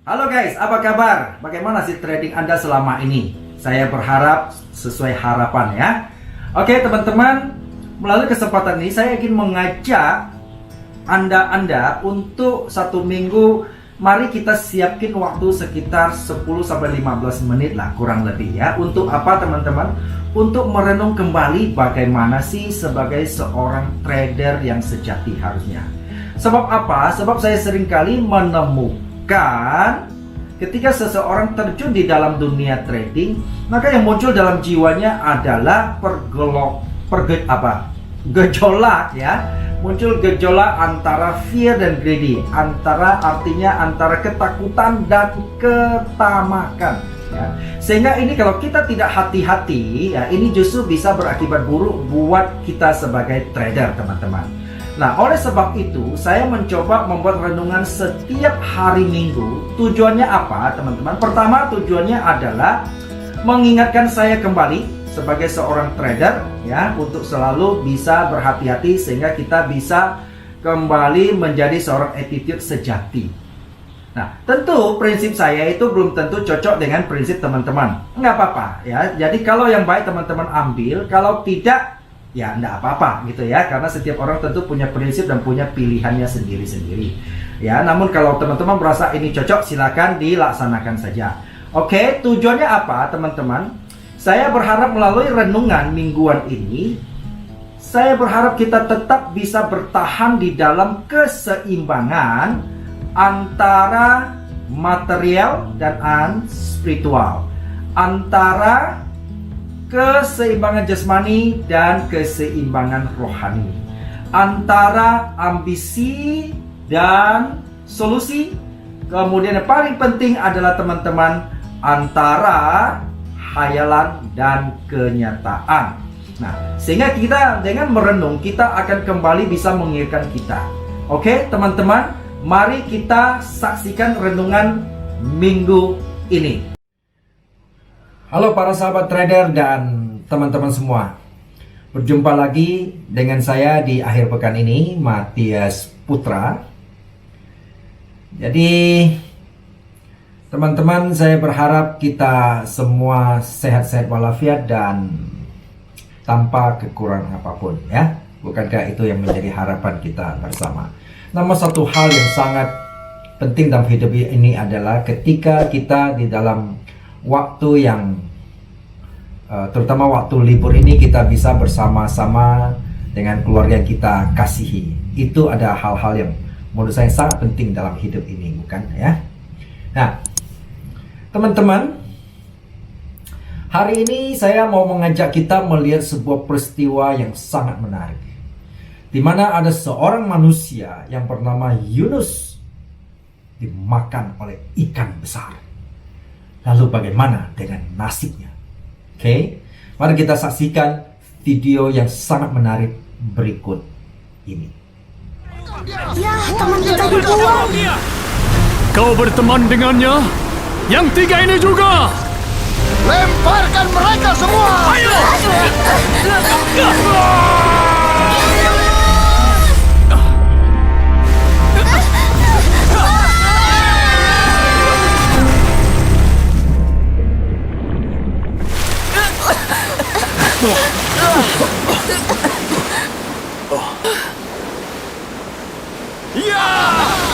Halo guys, apa kabar? Bagaimana sih trading Anda selama ini? Saya berharap sesuai harapan ya. Oke teman-teman, melalui kesempatan ini saya ingin mengajak Anda untuk satu minggu. Mari kita siapin waktu sekitar 10-15 menit lah kurang lebih ya. Untuk apa teman-teman? Untuk merenung kembali bagaimana sih sebagai seorang trader yang sejati harusnya. Sebab apa? Sebab saya seringkali menemukan ketika seseorang terjun di dalam dunia trading, maka yang muncul dalam jiwanya adalah gejolak ya. Muncul gejolak antara fear dan greedy, artinya antara ketakutan dan ketamakan ya. Sehingga ini kalau kita tidak hati-hati ya, ini justru bisa berakibat buruk buat kita sebagai trader teman-teman. Nah, oleh sebab itu saya mencoba membuat renungan setiap hari Minggu. Tujuannya apa teman-teman? Pertama, tujuannya adalah mengingatkan saya kembali sebagai seorang trader ya, untuk selalu bisa berhati-hati sehingga kita bisa kembali menjadi seorang attitude sejati. Nah, tentu prinsip saya itu belum tentu cocok dengan prinsip teman-teman. Nggak apa-apa ya. Jadi kalau yang baik teman-teman ambil, kalau tidak ya nggak apa-apa gitu ya. Karena setiap orang tentu punya prinsip dan punya pilihannya sendiri-sendiri ya. Namun kalau teman-teman merasa ini cocok, silakan dilaksanakan saja. Oke, tujuannya apa teman-teman? Saya berharap melalui renungan mingguan ini, saya berharap kita tetap bisa bertahan di dalam keseimbangan antara material dan spiritual, antara keseimbangan jasmani dan keseimbangan rohani, antara ambisi dan solusi. Kemudian yang paling penting adalah teman-teman, antara hayalan dan kenyataan. Nah, sehingga kita dengan merenung, kita akan kembali bisa mengingatkan kita. Oke, teman-teman, mari kita saksikan renungan minggu ini. Halo para sahabat trader dan teman-teman semua. Berjumpa lagi dengan saya di akhir pekan ini, Matias Putra. Jadi teman-teman, saya berharap kita semua sehat-sehat walafiat dan tanpa kekurangan apapun ya. Bukankah itu yang menjadi harapan kita bersama? Namun satu hal yang sangat penting dalam hidup ini adalah ketika kita di dalam waktu yang terutama waktu libur ini, kita bisa bersama-sama dengan keluarga yang kita kasihi. Itu ada hal-hal yang menurut saya sangat penting dalam hidup ini, bukan ya? Nah, teman-teman, hari ini saya mau mengajak kita melihat sebuah peristiwa yang sangat menarik, di mana ada seorang manusia yang bernama Yunus dimakan oleh ikan besar. Lalu bagaimana dengan nasibnya? Oke, mari kita saksikan video yang sangat menarik berikut ini. Ya, teman kita dibuang. Kau berteman dengannya? Yang tiga ini juga! Lemparkan mereka semua! Ayo! Ya!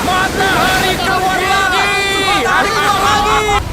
Matahari keluar lagi! Matahari keluar lagi!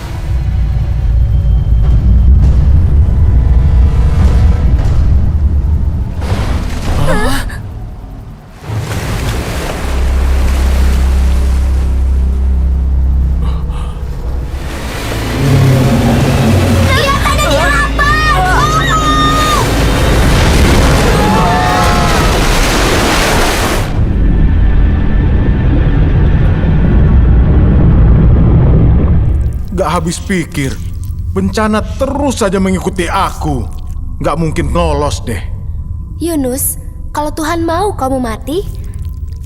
Gak habis pikir, bencana terus saja mengikuti aku. Gak mungkin lolos deh. Yunus, kalau Tuhan mau kamu mati,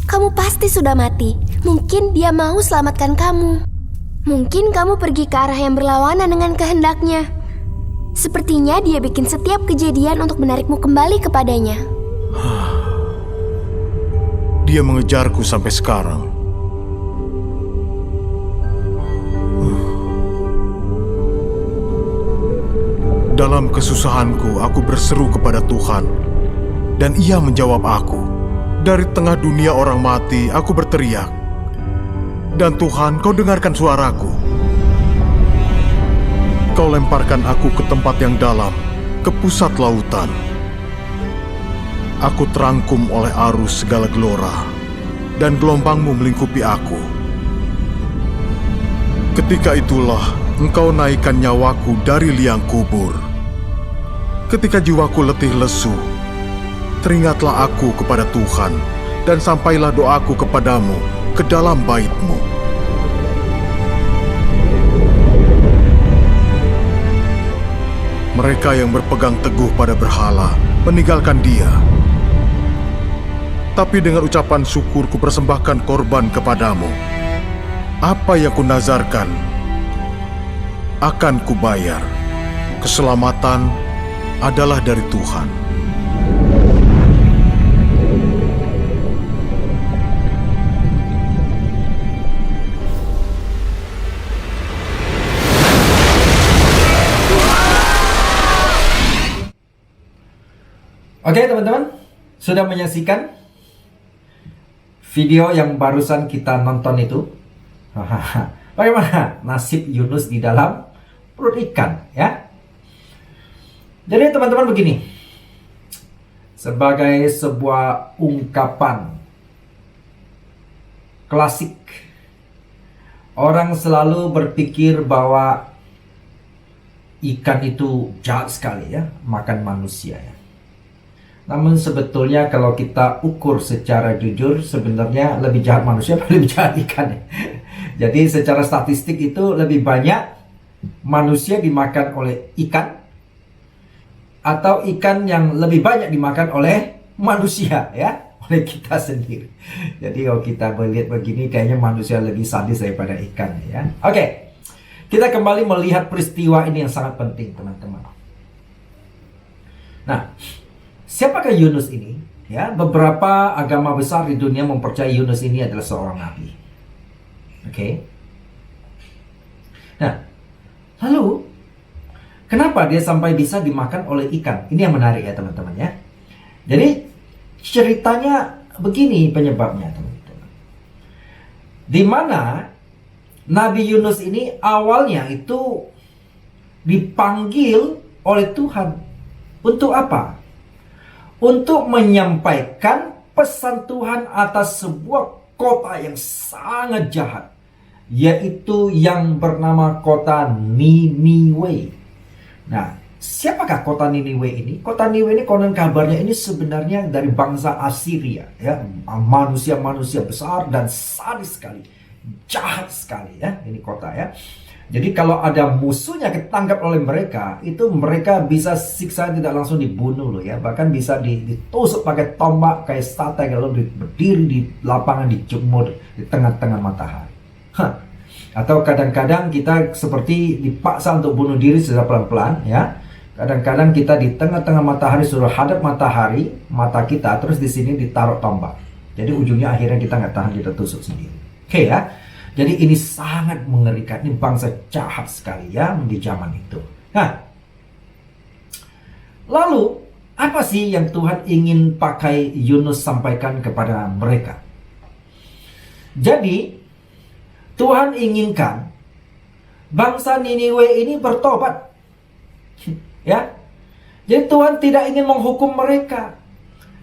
kamu pasti sudah mati. Mungkin dia mau selamatkan kamu. Mungkin kamu pergi ke arah yang berlawanan dengan kehendaknya. Sepertinya dia bikin setiap kejadian untuk menarikmu kembali kepadanya. Dia mengejarku sampai sekarang. Dalam kesusahanku, aku berseru kepada Tuhan, dan Ia menjawab aku. Dari tengah dunia orang mati, aku berteriak. Dan Tuhan, Kau dengarkan suaraku. Kau lemparkan aku ke tempat yang dalam, ke pusat lautan. Aku terangkum oleh arus segala gelora, dan gelombang-Mu melingkupi aku. Ketika itulah Engkau naikkan nyawaku dari liang kubur. Ketika jiwaku letih lesu, teringatlah aku kepada Tuhan, dan sampailah doaku kepadamu ke dalam bait-Mu. Mereka yang berpegang teguh pada berhala meninggalkan Dia. Tapi dengan ucapan syukur kupersembahkan korban kepadamu. Apa yang kunazarkan akan kubayar. Keselamatan adalah dari Tuhan. Oke teman-teman, sudah menyaksikan video yang barusan kita nonton itu? Bagaimana nasib Yunus di dalam perut ikan, ya? Jadi teman-teman begini, sebagai sebuah ungkapan klasik, orang selalu berpikir bahwa ikan itu jahat sekali ya, makan manusia ya. Namun sebetulnya kalau kita ukur secara jujur, sebenarnya lebih jahat manusia atau lebih jahat ikan ya. Jadi secara statistik itu lebih banyak manusia dimakan oleh ikan, atau ikan yang lebih banyak dimakan oleh manusia ya, oleh kita sendiri. Jadi kalau kita melihat begini, kayaknya manusia lebih sadis daripada ikan ya. Oke, kita kembali melihat peristiwa ini yang sangat penting teman-teman. Nah, siapakah Yunus ini? Ya, beberapa agama besar di dunia mempercayai Yunus ini adalah seorang nabi. Oke. Nah, lalu kenapa dia sampai bisa dimakan oleh ikan? Ini yang menarik ya teman-teman ya. Jadi ceritanya begini penyebabnya teman-teman. Di mana Nabi Yunus ini awalnya itu dipanggil oleh Tuhan. Untuk apa? Untuk menyampaikan pesan Tuhan atas sebuah kota yang sangat jahat, yaitu yang bernama kota Niniwe. Nah, siapakah kota Niniwe ini? Kota Niniwe ini konon kabarnya ini sebenarnya dari bangsa Assyria ya, manusia-manusia besar dan sadis sekali, jahat sekali ya, ini kota ya. Jadi kalau ada musuhnya ketangkap oleh mereka, itu mereka bisa siksa tidak langsung dibunuh loh ya. Bahkan bisa ditusuk pakai tombak kayak sate, lalu berdiri di lapangan dijemur di tengah-tengah matahari. Atau kadang-kadang kita seperti dipaksa untuk bunuh diri secara pelan-pelan ya. Kadang-kadang kita di tengah-tengah matahari suruh hadap matahari, mata kita, terus di sini ditaruh tombak. Jadi ujungnya akhirnya kita nggak tahan, kita tusuk sendiri. Oke ya. Jadi ini sangat mengerikan, ini bangsa jahat sekali ya di zaman itu. Nah, lalu apa sih yang Tuhan ingin pakai Yunus sampaikan kepada mereka? Jadi Tuhan inginkan bangsa Niniwe ini bertobat. Ya. Jadi Tuhan tidak ingin menghukum mereka.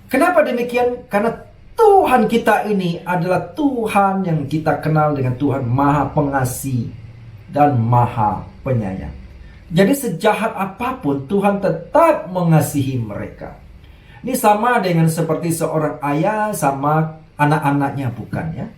Kenapa demikian? Karena Tuhan kita ini adalah Tuhan yang kita kenal dengan Tuhan Maha Pengasih dan Maha Penyayang. Jadi sejahat apapun Tuhan tetap mengasihi mereka. Ini sama dengan seperti seorang ayah sama anak-anaknya, bukan ya?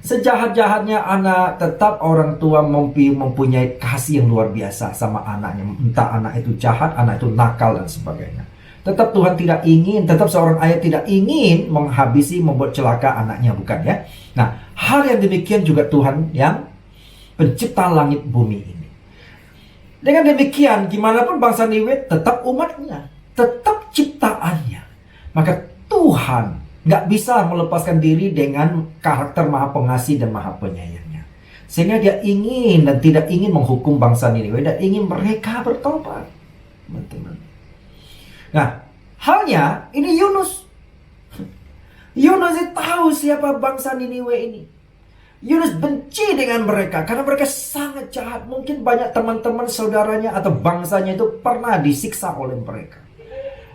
Sejahat-jahatnya anak, tetap orang tua mempunyai kasih yang luar biasa sama anaknya. Entah anak itu jahat, anak itu nakal dan sebagainya. Tetap Tuhan tidak ingin, tetap seorang ayah tidak ingin menghabisi, membuat celaka anaknya, bukan ya? Nah, hal yang demikian juga Tuhan yang pencipta langit bumi ini. Dengan demikian, gimana pun bangsa Niniwe tetap umatnya, tetap ciptaannya. Maka Tuhan nggak bisa melepaskan diri dengan karakter Maha Pengasih dan Maha Penyayangnya. Sehingga dia ingin dan tidak ingin menghukum bangsa Niniwe dan ingin mereka bertobat. teman-teman. Nah, halnya ini Yunus. Yunus itu tahu siapa bangsa Niniwe ini. Yunus benci dengan mereka karena mereka sangat jahat. Mungkin banyak teman-teman saudaranya atau bangsanya itu pernah disiksa oleh mereka.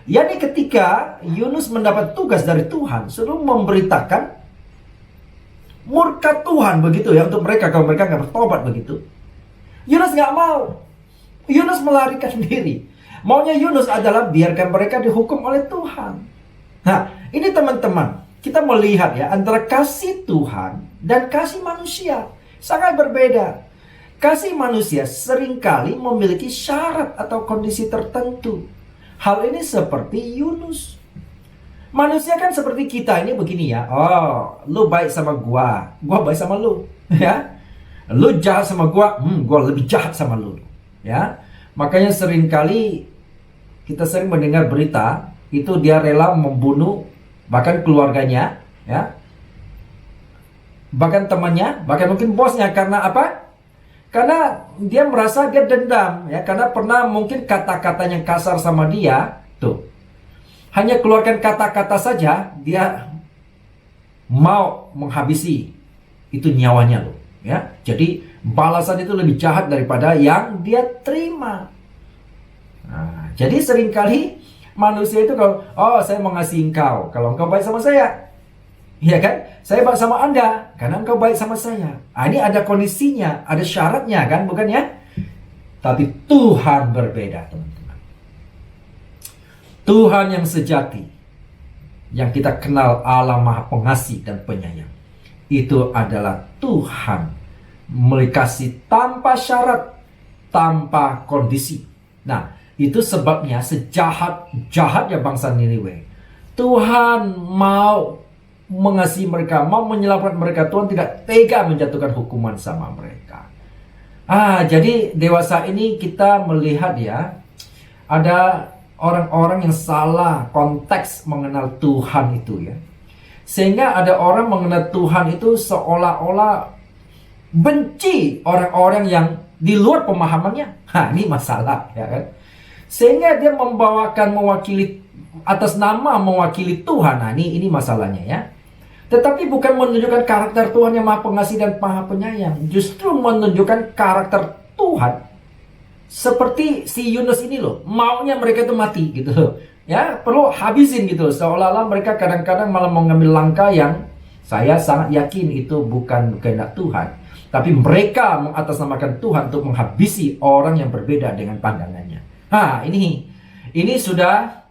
Yani ketika Yunus mendapat tugas dari Tuhan, suruh memberitakan murka Tuhan begitu ya untuk mereka kalau mereka nggak bertobat begitu. Yunus nggak mau. Yunus melarikan diri. Maunya Yunus adalah biarkan mereka dihukum oleh Tuhan. Nah, ini teman-teman, kita melihat ya antara kasih Tuhan dan kasih manusia sangat berbeda. Kasih manusia seringkali memiliki syarat atau kondisi tertentu. Hal ini seperti Yunus. Manusia kan seperti kita ini begini ya. Oh, lu baik sama gua baik sama lu, ya. Lu jahat sama gua lebih jahat sama lu, ya. Makanya seringkali kita sering mendengar berita itu dia rela membunuh bahkan keluarganya, ya. Bahkan temannya, bahkan mungkin bosnya karena apa? Karena dia merasa dia dendam, ya, karena pernah mungkin kata-katanya kasar sama dia, tuh. Hanya keluarkan kata-kata saja dia mau menghabisi itu nyawanya loh, ya. Jadi balasan itu lebih jahat daripada yang dia terima. Nah, jadi seringkali manusia itu kalau, oh saya mengasihi engkau kalau engkau baik sama saya, ya kan? Saya baik sama Anda karena engkau baik sama saya. Nah, ini ada kondisinya, ada syaratnya kan, bukan ya? Tapi Tuhan berbeda, teman-teman. Tuhan yang sejati, yang kita kenal Allah Maha Pengasih dan Penyayang, itu adalah Tuhan melikasi tanpa syarat, tanpa kondisi. Nah, itu sebabnya sejahat-jahatnya bangsa Niniwe, Tuhan mau mengasihi mereka, mau menyelamatkan mereka. Tuhan tidak tega menjatuhkan hukuman sama mereka. Jadi dewasa ini kita melihat ya, ada orang-orang yang salah konteks mengenal Tuhan itu ya. Sehingga ada orang mengenal Tuhan itu seolah-olah benci orang-orang yang di luar pemahamannya. Ini masalah ya kan. Sehingga dia mewakili atas nama mewakili Tuhan. Nah, ini masalahnya ya. Tetapi bukan menunjukkan karakter Tuhan yang Maha Pengasih dan Maha Penyayang. Justru menunjukkan karakter Tuhan seperti si Yunus ini loh. Maunya mereka itu mati gitu loh. Ya, perlu habisin gitu loh. Seolah-olah mereka kadang-kadang malah mengambil langkah yang saya sangat yakin itu bukan kehendak Tuhan. Tapi mereka mengatasnamakan Tuhan untuk menghabisi orang yang berbeda dengan pandangannya. Ini sudah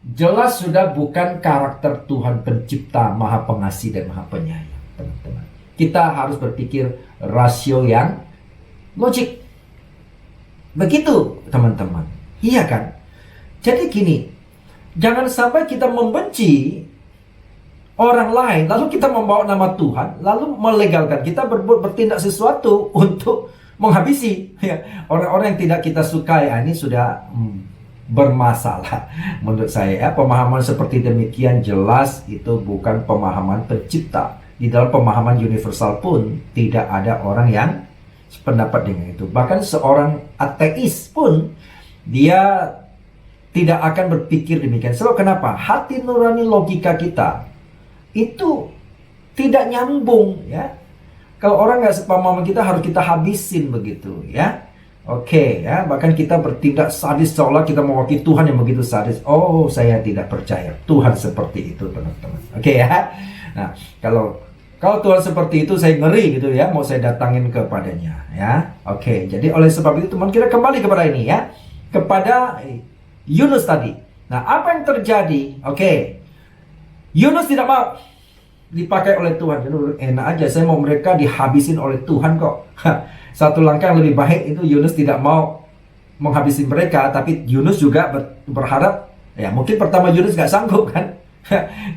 jelas sudah bukan karakter Tuhan pencipta Maha Pengasih dan Maha Penyayang, teman-teman. Kita harus berpikir rasio yang logik. Begitu, teman-teman. Iya kan? Jadi gini, jangan sampai kita membenci orang lain, lalu kita membawa nama Tuhan, lalu melegalkan kita bertindak sesuatu untuk menghabisi ya, orang-orang yang tidak kita sukai. Ini sudah bermasalah menurut saya ya. Pemahaman seperti demikian jelas itu bukan pemahaman pencipta. Di dalam pemahaman universal pun tidak ada orang yang sependapat dengan itu. Bahkan seorang ateis pun dia tidak akan berpikir demikian. Sebab kenapa? Hati nurani logika kita itu tidak nyambung ya. Kalau orang nggak sepemahaman kita harus kita habisin begitu ya. Oke ya, bahkan kita bertindak sadis seolah kita mewakili Tuhan yang begitu sadis. Oh, saya tidak percaya Tuhan seperti itu, teman-teman. Oke ya. Nah, kalau Tuhan seperti itu saya ngeri gitu ya, mau saya datangin kepadanya ya. Oke, jadi oleh sebab itu teman kita kembali kepada ini ya, kepada Yunus tadi. Nah, apa yang terjadi? Oke, Yunus tidak mau dipakai oleh Tuhan. Jadi enak aja, saya mau mereka dihabisin oleh Tuhan kok. Satu langkah yang lebih baik itu Yunus tidak mau menghabisi mereka, tapi Yunus juga berharap ya, mungkin pertama Yunus nggak sanggup kan.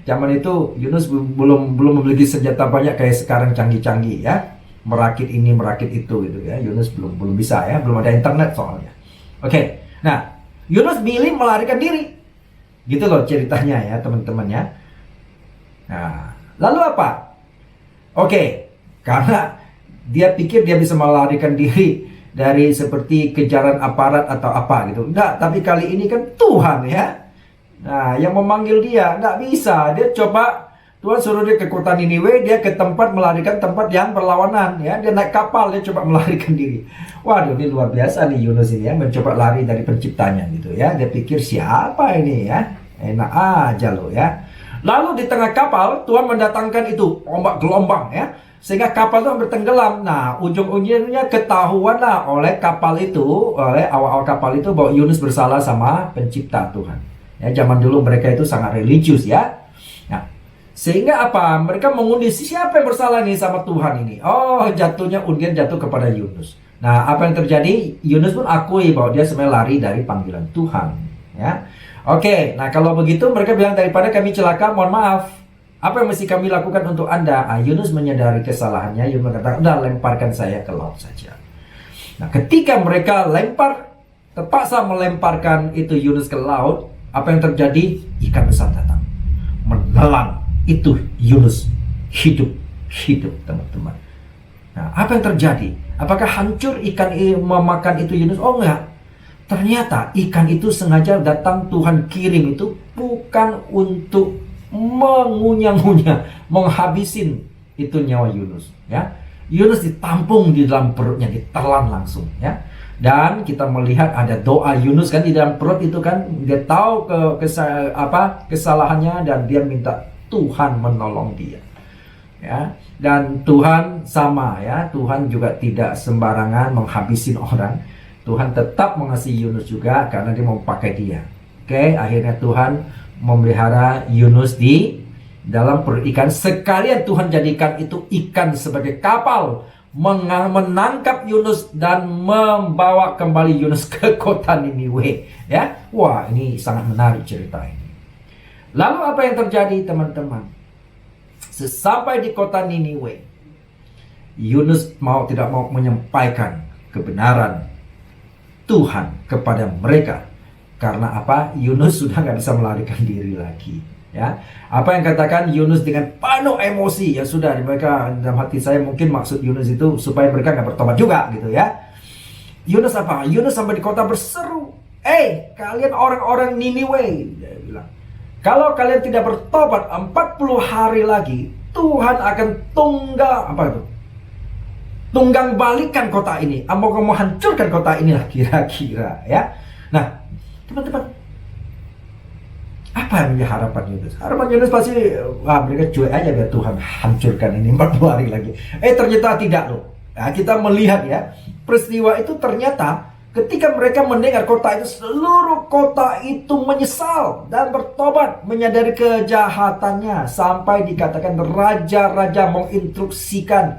Zaman itu Yunus belum memiliki senjata banyak kayak sekarang canggih-canggih ya, merakit ini merakit itu gitu ya. Yunus belum bisa ya, belum ada internet soalnya. Oke, nah Yunus milih melarikan diri, gitu loh ceritanya ya teman-teman ya. Nah, lalu apa? Oke, karena dia pikir dia bisa melarikan diri dari seperti kejaran aparat atau apa gitu. Enggak, tapi kali ini kan Tuhan ya. Nah, yang memanggil dia. Enggak bisa. Dia coba, Tuhan suruh dia ke kota Niniwe, dia ke tempat melarikan tempat yang berlawanan ya. Dia naik kapal, dia coba melarikan diri. Waduh, ini luar biasa nih Yunus ini ya, mencoba lari dari penciptanya gitu ya. Dia pikir siapa ini ya? Enak aja loh ya. Lalu di tengah kapal Tuhan mendatangkan itu ombak gelombang ya, sehingga kapal itu hampir tenggelam. Nah, ujung-ujungnya ketahuan lah oleh kapal itu, oleh awak-awak kapal itu bahwa Yunus bersalah sama pencipta Tuhan. Ya, zaman dulu mereka itu sangat religius ya. Nah, sehingga apa? Mereka mengundi siapa yang bersalah nih sama Tuhan ini. Oh, jatuhnya undian jatuh kepada Yunus. Nah, apa yang terjadi? Yunus pun akui bahwa dia sebenarnya lari dari panggilan Tuhan. Ya, oke. Nah, kalau begitu mereka bilang daripada kami celaka, mohon maaf. Apa yang mesti kami lakukan untuk Anda? Yunus menyadari kesalahannya. Yunus berkata, udah lemparkan saya ke laut saja. Nah, ketika mereka terpaksa melemparkan itu Yunus ke laut, apa yang terjadi? Ikan besar datang, menelan itu Yunus hidup, teman-teman. Nah, apa yang terjadi? Apakah hancur ikan memakan itu Yunus? Oh enggak. Ternyata ikan itu sengaja datang, Tuhan kirim itu bukan untuk mengunyah-ngunyah, menghabisin itu nyawa Yunus ya. Yunus ditampung di dalam perutnya, ditelan langsung ya. Dan kita melihat ada doa Yunus kan di dalam perut itu kan, dia tahu kesalahannya dan dia minta Tuhan menolong dia ya. Dan Tuhan sama ya, Tuhan juga tidak sembarangan menghabisin orang. Tuhan tetap mengasihi Yunus juga karena dia mau pakai dia. Oke, akhirnya Tuhan memelihara Yunus di dalam perut ikan. Sekalian Tuhan jadikan itu ikan sebagai kapal menangkap Yunus dan membawa kembali Yunus ke kota Niniwe ya. Wah, ini sangat menarik cerita ini. Lalu apa yang terjadi teman-teman? Sesampai di kota Niniwe, Yunus tidak mau menyampaikan kebenaran Tuhan kepada mereka. Karena apa? Yunus sudah nggak bisa melarikan diri lagi ya. Apa yang katakan Yunus dengan penuh emosi, ya sudah, mereka dalam hati saya mungkin maksud Yunus itu supaya mereka nggak bertobat juga gitu ya. Yunus apa? Yunus sampai di kota berseru, kalian orang-orang Niniwe, dia bilang, kalau kalian tidak bertobat 40 hari lagi, Tuhan akan tunggang balikan kota ini. Mau kamu hancurkan kota ini lah kira-kira ya. Nah, teman-teman, apa yang menjadi harapan Yunus? Harapan Yunus pasti, mereka cuek aja biar Tuhan hancurkan ini 40 hari lagi. Ternyata tidak loh. Nah, kita melihat ya, peristiwa itu ternyata ketika mereka mendengar kota itu, seluruh kota itu menyesal dan bertobat, menyadari kejahatannya. Sampai dikatakan raja-raja menginstruksikan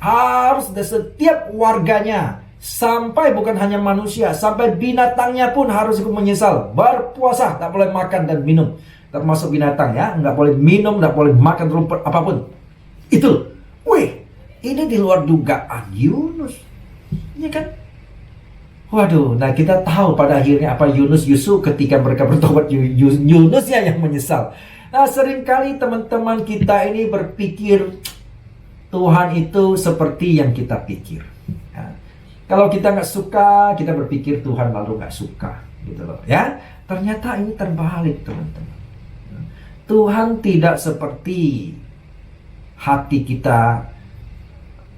harus setiap warganya, sampai bukan hanya manusia, sampai binatangnya pun harus ikut menyesal. Berpuasa, tak boleh makan dan minum. Termasuk binatang ya, nggak boleh minum, nggak boleh makan rumput apapun. Itu, ini di luar dugaan Yunus, ya kan? Waduh, nah kita tahu pada akhirnya apa Yunus Yusuf ketika mereka bertobat, Yunusnya yang menyesal. Nah, seringkali teman-teman kita ini berpikir Tuhan itu seperti yang kita pikir. Ya. Kalau kita nggak suka, kita berpikir Tuhan lalu nggak suka, gitu loh. Ya, ternyata ini terbalik, teman-teman. Tuhan tidak seperti hati kita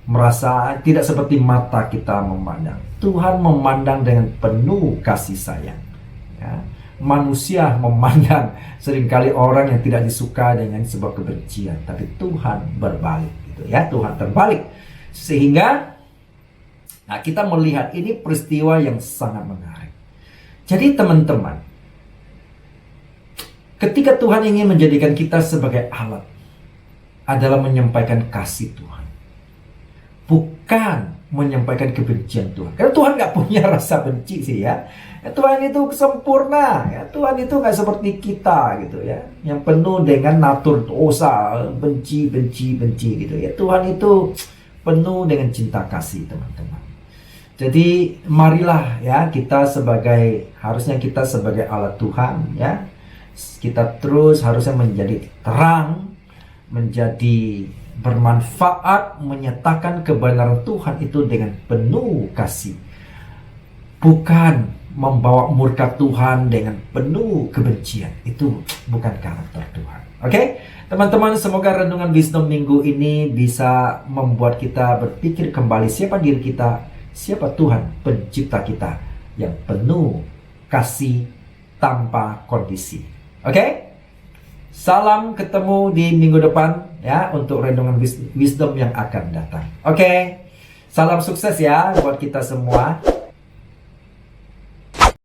merasa, tidak seperti mata kita memandang. Tuhan memandang dengan penuh kasih sayang. Ya. Manusia memandang seringkali orang yang tidak disuka dengan sebuah kebencian, tapi Tuhan berbalik, gitu ya. Tuhan terbalik, sehingga kita melihat ini peristiwa yang sangat menarik. Jadi teman-teman, ketika Tuhan ingin menjadikan kita sebagai alat, adalah menyampaikan kasih Tuhan, bukan menyampaikan kebencian Tuhan. Karena Tuhan nggak punya rasa benci sih ya. Tuhan itu sempurna ya. Tuhan itu nggak seperti kita gitu ya, yang penuh dengan natur dosa, benci gitu ya. Tuhan itu penuh dengan cinta kasih, teman-teman. Jadi marilah ya, harusnya kita sebagai alat Tuhan ya, kita terus harusnya menjadi terang, menjadi bermanfaat, menyatakan kebenaran Tuhan itu dengan penuh kasih, bukan membawa murka Tuhan dengan penuh kebencian. Itu bukan karakter Tuhan. Oke? Teman-teman, semoga renungan wisdom minggu ini bisa membuat kita berpikir kembali siapa diri kita, siapa Tuhan pencipta kita yang penuh kasih tanpa kondisi. Oke? Salam ketemu di minggu depan ya untuk renungan wisdom yang akan datang. Oke? Salam sukses ya buat kita semua.